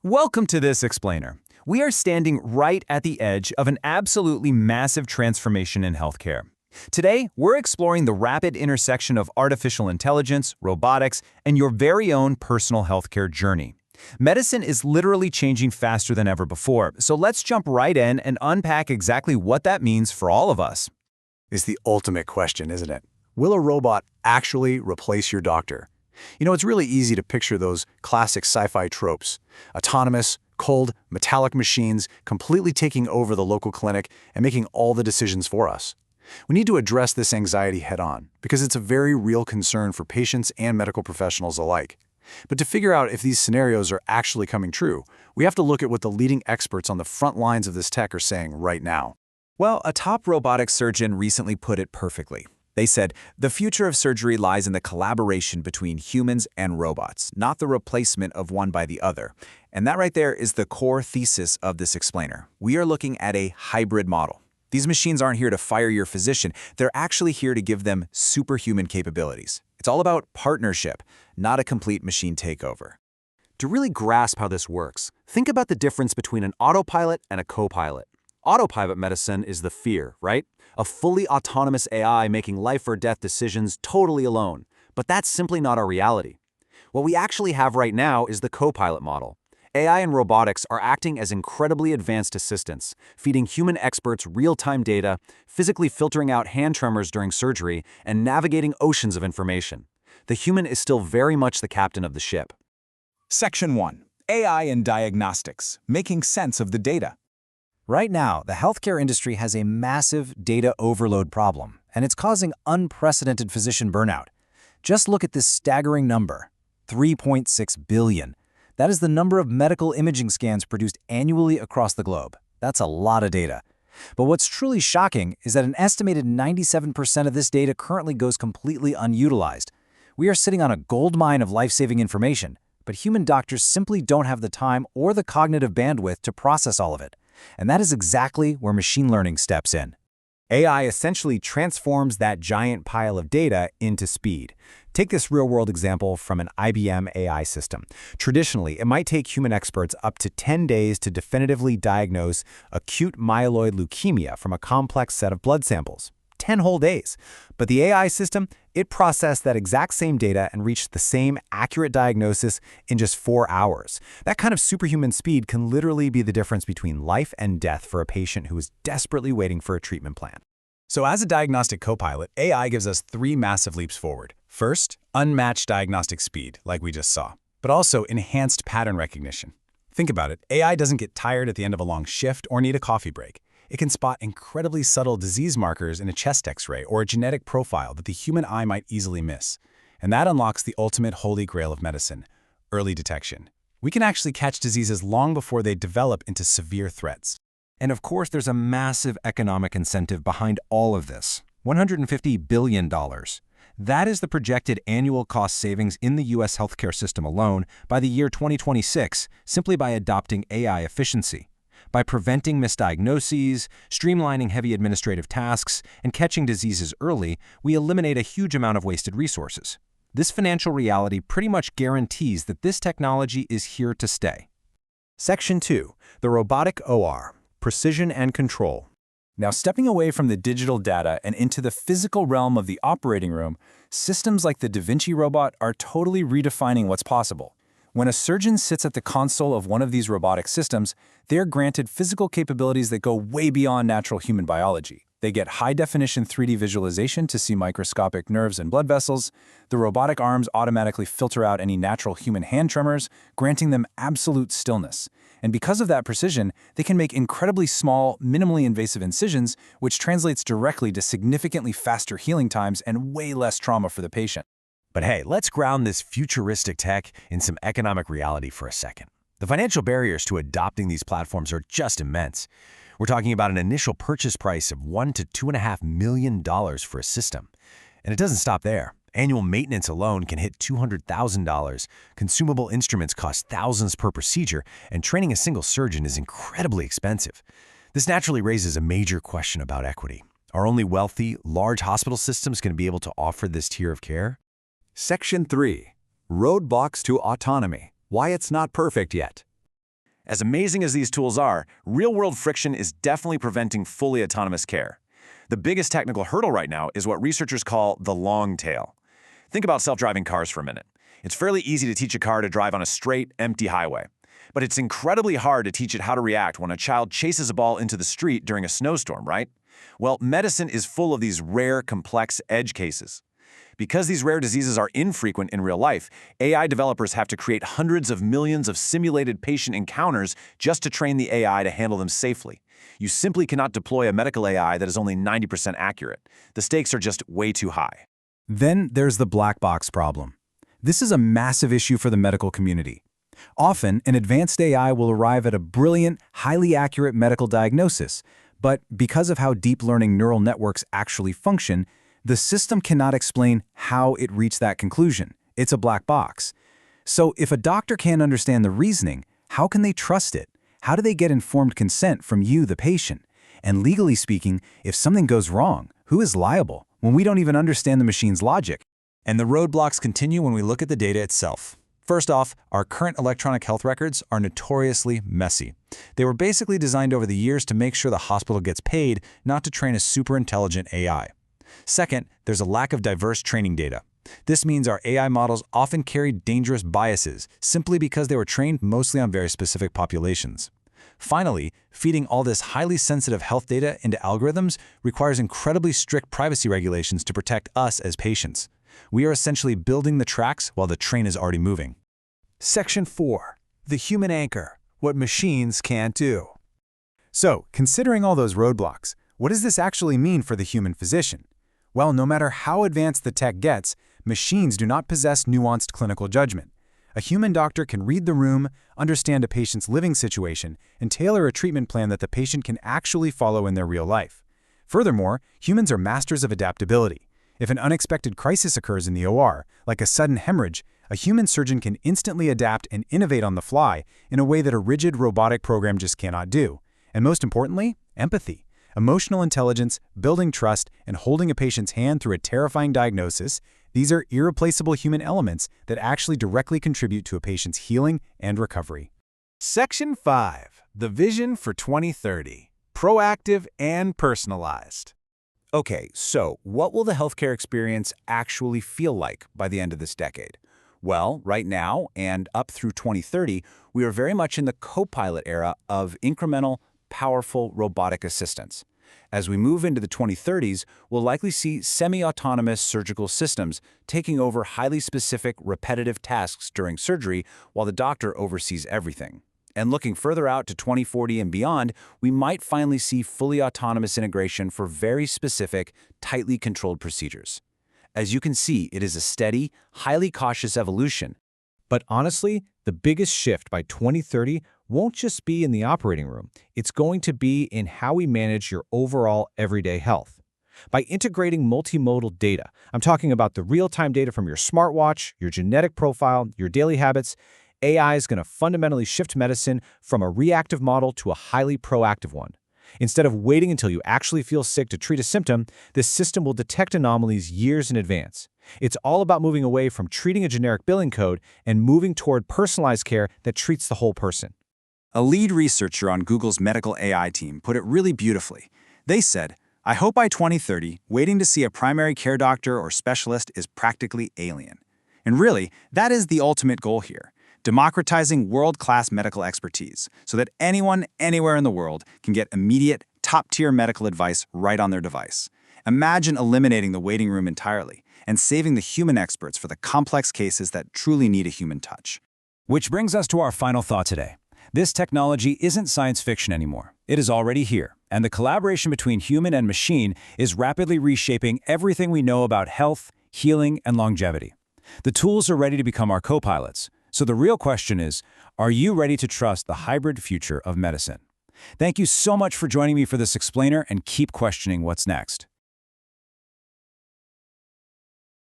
Welcome to this explainer. We are standing right at the edge of an absolutely massive transformation in healthcare. Today, we're exploring the rapid intersection of artificial intelligence, robotics, and your very own personal healthcare journey. Medicine is literally changing faster than ever before, so let's jump right in and unpack exactly what that means for all of us. Is the ultimate question, isn't it? Will a robot actually replace your doctor? It's really easy to picture those classic sci-fi tropes. Autonomous, cold, metallic machines completely taking over the local clinic and making all the decisions for us. We need to address this anxiety head-on because it's a very real concern for patients and medical professionals alike. But to figure out if these scenarios are actually coming true, we have to look at what the leading experts on the front lines of this tech are saying right now. Well, a top robotics surgeon recently put it perfectly. They said, the future of surgery lies in the collaboration between humans and robots, not the replacement of one by the other. And that right there is the core thesis of this explainer. We are looking at a hybrid model. These machines aren't here to fire your physician. They're actually here to give them superhuman capabilities. It's all about partnership, not a complete machine takeover. To really grasp how this works, think about the difference between an autopilot and a co-pilot. Autopilot medicine is the fear, right? A fully autonomous AI making life or death decisions totally alone. But that's simply not our reality. What we actually have right now is the co-pilot model. AI and robotics are acting as incredibly advanced assistants, feeding human experts real-time data, physically filtering out hand tremors during surgery, and navigating oceans of information. The human is still very much the captain of the ship. Section 1. AI and Diagnostics, Making Sense of the Data. Right now, the healthcare industry has a massive data overload problem, and it's causing unprecedented physician burnout. Just look at this staggering number, 3.6 billion. That is the number of medical imaging scans produced annually across the globe. That's a lot of data. But what's truly shocking is that an estimated 97% of this data currently goes completely unutilized. We are sitting on a goldmine of life-saving information, but human doctors simply don't have the time or the cognitive bandwidth to process all of it. And that is exactly where machine learning steps in. AI essentially transforms that giant pile of data into speed. Take this real-world example from an IBM AI system. Traditionally, it might take human experts up to 10 days to definitively diagnose acute myeloid leukemia from a complex set of blood samples. 10 whole days. But the AI system, it processed that exact same data and reached the same accurate diagnosis in just 4 hours. That kind of superhuman speed can literally be the difference between life and death for a patient who is desperately waiting for a treatment plan. So as a diagnostic co-pilot, AI gives us 3 massive leaps forward. First, unmatched diagnostic speed, like we just saw, but also enhanced pattern recognition. Think about it, AI doesn't get tired at the end of a long shift or need a coffee break. It can spot incredibly subtle disease markers in a chest X-ray or a genetic profile that the human eye might easily miss. And that unlocks the ultimate holy grail of medicine, early detection. We can actually catch diseases long before they develop into severe threats. And of course, there's a massive economic incentive behind all of this, $150 billion. That is the projected annual cost savings in the U.S. healthcare system alone by the year 2026, simply by adopting AI efficiency. By preventing misdiagnoses, streamlining heavy administrative tasks, and catching diseases early, we eliminate a huge amount of wasted resources. This financial reality pretty much guarantees that this technology is here to stay. Section 2. The Robotic OR, Precision and Control. Now, stepping away from the digital data and into the physical realm of the operating room, systems like the Da Vinci robot are totally redefining what's possible. When a surgeon sits at the console of one of these robotic systems, they're granted physical capabilities that go way beyond natural human biology. They get high-definition 3D visualization to see microscopic nerves and blood vessels. The robotic arms automatically filter out any natural human hand tremors, granting them absolute stillness. And because of that precision, they can make incredibly small, minimally invasive incisions, which translates directly to significantly faster healing times and way less trauma for the patient. But hey, let's ground this futuristic tech in some economic reality for a second. The financial barriers to adopting these platforms are just immense. We're talking about an initial purchase price of $1 to $2.5 million for a system. And it doesn't stop there. Annual maintenance alone can hit $200,000. Consumable instruments cost thousands per procedure, and training a single surgeon is incredibly expensive. This naturally raises a major question about equity. Are only wealthy, large hospital systems going to be able to offer this tier of care? Section 3. Roadblocks to Autonomy, Why It's Not Perfect Yet. As amazing as these tools are, real-world friction is definitely preventing fully autonomous care. The biggest technical hurdle right now is what researchers call the long tail. Think about self-driving cars for a minute. It's fairly easy to teach a car to drive on a straight, empty highway. But it's incredibly hard to teach it how to react when a child chases a ball into the street during a snowstorm, right? Well, medicine is full of these rare, complex edge cases. Because these rare diseases are infrequent in real life, AI developers have to create hundreds of millions of simulated patient encounters just to train the AI to handle them safely. You simply cannot deploy a medical AI that is only 90% accurate. The stakes are just way too high. Then there's the black box problem. This is a massive issue for the medical community. Often, an advanced AI will arrive at a brilliant, highly accurate medical diagnosis, but because of how deep learning neural networks actually function, the system cannot explain how it reached that conclusion. It's a black box. So if a doctor can't understand the reasoning, how can they trust it? How do they get informed consent from you, the patient? And legally speaking, if something goes wrong, who is liable when we don't even understand the machine's logic? And the roadblocks continue when we look at the data itself. First off, our current electronic health records are notoriously messy. They were basically designed over the years to make sure the hospital gets paid, not to train a super intelligent AI. Second, there's a lack of diverse training data. This means our AI models often carry dangerous biases simply because they were trained mostly on very specific populations. Finally, feeding all this highly sensitive health data into algorithms requires incredibly strict privacy regulations to protect us as patients. We are essentially building the tracks while the train is already moving. Section 4. The human anchor. What machines can't do. So, considering all those roadblocks, what does this actually mean for the human physician? Well, no matter how advanced the tech gets, machines do not possess nuanced clinical judgment. A human doctor can read the room, understand a patient's living situation, and tailor a treatment plan that the patient can actually follow in their real life. Furthermore, humans are masters of adaptability. If an unexpected crisis occurs in the OR, like a sudden hemorrhage, a human surgeon can instantly adapt and innovate on the fly in a way that a rigid robotic program just cannot do. And most importantly, empathy. Emotional intelligence, building trust, and holding a patient's hand through a terrifying diagnosis, these are irreplaceable human elements that actually directly contribute to a patient's healing and recovery. Section 5. The Vision for 2030. Proactive and personalized. Okay, so what will the healthcare experience actually feel like by the end of this decade? Well, right now and up through 2030, we are very much in the co-pilot era of incremental, powerful robotic assistance. As we move into the 2030s, we'll likely see semi-autonomous surgical systems taking over highly specific, repetitive tasks during surgery while the doctor oversees everything. And looking further out to 2040 and beyond, we might finally see fully autonomous integration for very specific, tightly controlled procedures. As you can see, it is a steady, highly cautious evolution. But honestly, the biggest shift by 2030 won't just be in the operating room. It's going to be in how we manage your overall everyday health. By integrating multimodal data, I'm talking about the real-time data from your smartwatch, your genetic profile, your daily habits. AI is going to fundamentally shift medicine from a reactive model to a highly proactive one. Instead of waiting until you actually feel sick to treat a symptom, this system will detect anomalies years in advance. It's all about moving away from treating a generic billing code and moving toward personalized care that treats the whole person. A lead researcher on Google's medical AI team put it really beautifully. They said, "I hope by 2030, waiting to see a primary care doctor or specialist is practically alien." And really, that is the ultimate goal here. Democratizing world-class medical expertise so that anyone, anywhere in the world can get immediate, top-tier medical advice right on their device. Imagine eliminating the waiting room entirely and saving the human experts for the complex cases that truly need a human touch. Which brings us to our final thought today. This technology isn't science fiction anymore. It is already here, and the collaboration between human and machine is rapidly reshaping everything we know about health, healing, and longevity. The tools are ready to become our co-pilots. So the real question is, are you ready to trust the hybrid future of medicine? Thank you so much for joining me for this explainer, and keep questioning what's next.